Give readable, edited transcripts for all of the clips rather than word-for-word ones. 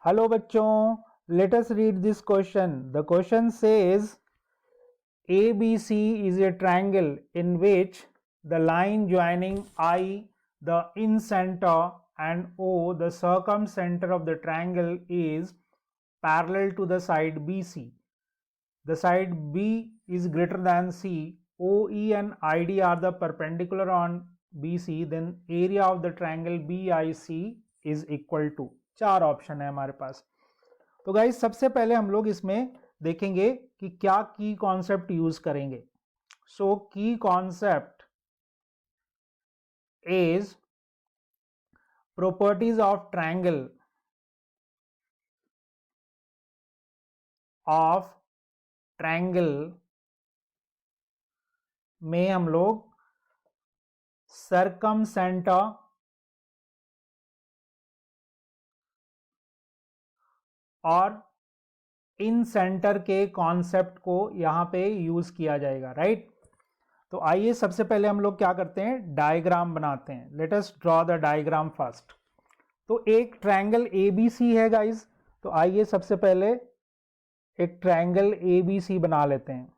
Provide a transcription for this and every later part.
Hello बच्चों, let us read this question. The question says ABC is a triangle in which the line joining I, the incenter, and O, the circumcenter of the triangle, is parallel to the side BC. The side B is greater than C. OE and ID are the perpendicular on BC. Then area of the triangle BIC is equal to. चार option है हमारे पास. तो guys सबसे पहले हम लोग इसमें देखेंगे कि क्या की कॉन्सेप्ट यूज करेंगे. सो की concept is properties of triangle में हम लोग सर्कमसेंटर और इन सेंटर के कॉन्सेप्ट को यहां पे यूज किया जाएगा. राइट. तो आइए सबसे पहले हम लोग क्या करते हैं, डायग्राम बनाते हैं. Let us draw the diagram first. तो एक ट्रायंगल ABC है गाइस. तो आइए सबसे पहले एक ट्रायंगल ABC बना लेते हैं.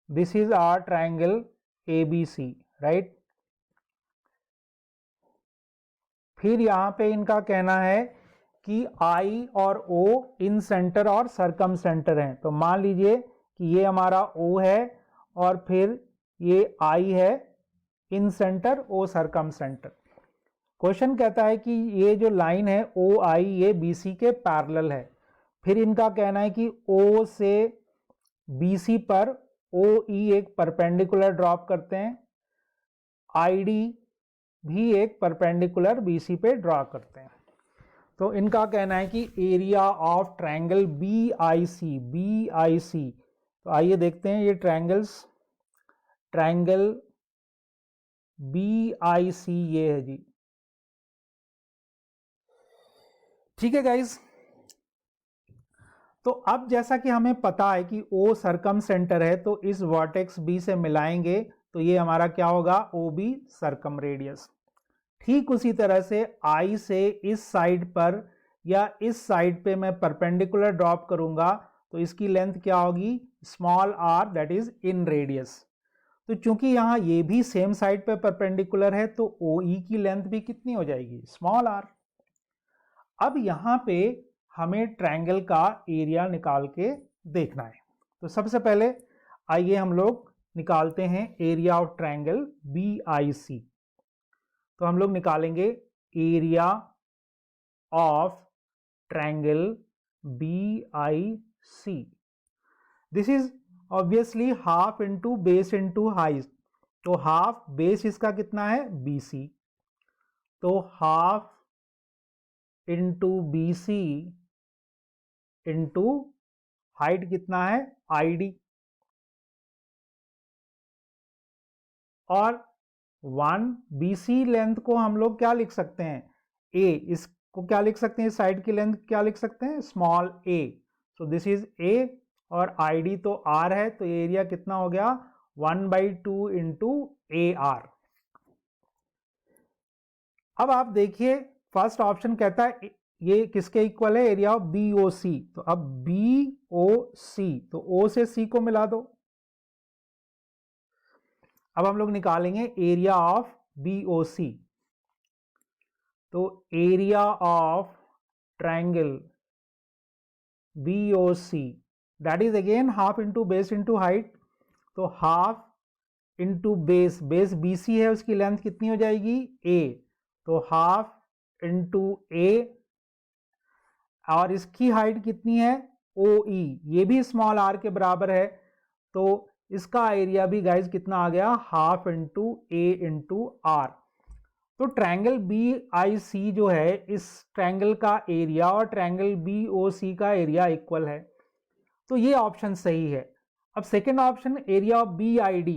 This is our triangle ABC. Right. फिर यहां पे इनका कहना है कि I और O इन सेंटर और सरकम सेंटर हैं. तो मान लीजिए कि ये हमारा O है और फिर ये I है इन सेंटर, O सरकम सेंटर. क्वेश्चन कहता है कि ये जो लाइन है OI ये BC के पैरेलल है. फिर इनका कहना है कि O से BC पर OE एक परपेंडिकुलर ड्रॉप करते हैं, ID भी एक परपेंडिकुलर BC पे ड्रॉ करते हैं. तो इनका कहना है कि एरिया ऑफ ट्रायंगल BIC. तो आइए देखते हैं ये ट्रायंगल BIC ये है जी. ठीक है गाइस. तो अब जैसा कि हमें पता है कि O सरकम सेंटर है, तो इस वर्टेक्स B से मिलाएंगे तो ये हमारा क्या होगा, OB सरकम रेडियस. ठीक उसी तरह से I से इस साइड पर या इस साइड पे मैं परपेंडिकुलर ड्रॉप करूंगा तो इसकी लेंथ क्या होगी, small r, that is in radius. तो चूंकि यहां ये भी सेम साइड पे परपेंडिकुलर है तो OE की लेंथ भी कितनी हो जाएगी, स्मॉल r. अब यहां पे हमें ट्रायंगल का एरिया निकाल के देखना है. तो सबसे पहले आइए हम लोग निकालते हैं एरिया ऑफ ट्रायंगल BIC. तो हम लोग निकालेंगे area of triangle BIC. This is obviously half into base into height. तो हाफ बेस इसका कितना है, BC. तो half into BC into height कितना है, ID. और 1 BC लेंथ को हम लोग क्या लिख सकते हैं, A. इसको क्या लिख सकते हैं, साइड की लेंथ क्या लिख सकते हैं, small a. So this is A. और ID तो R है, तो एरिया कितना हो गया, 1/2 इंटू AR. अब आप देखिए फर्स्ट ऑप्शन कहता है ये किसके इक्वल है, एरिया ऑफ BOC. तो अब BOC, तो O से C को मिला दो. अब हम लोग निकालेंगे एरिया ऑफ BOC. तो area of triangle BOC that is again half into base into height. तो हाफ इंटू बेस BC है, उसकी लेंथ कितनी हो जाएगी, A. तो हाफ इंटू A. और इसकी हाइट कितनी है, OE, ये भी स्मॉल r के बराबर है. तो इसका एरिया भी गाइज कितना आ गया, half into A into R. तो ट्रायंगल BIC जो है, इस ट्रायंगल का एरिया और ट्रायंगल BOC का एरिया इक्वल है. तो ये ऑप्शन सही है. अब second option area of BID.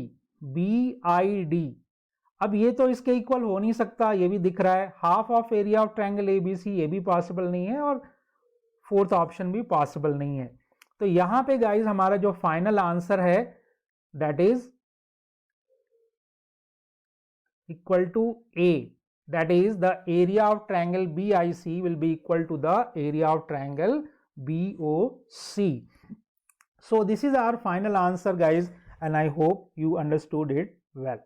अब ये तो इसके इक्वल हो नहीं सकता, ये भी दिख रहा है. Half of area of triangle ABC, ये भी पॉसिबल नहीं है. और फोर्थ ऑप्शन भी पॉसिबल नहीं है. तो यहां पे गाइज हमारा जो फाइनल आंसर है that is equal to A. that is the area of triangle BIC will be equal to the area of triangle BOC. So this is our final answer, guys, and I hope you understood it well.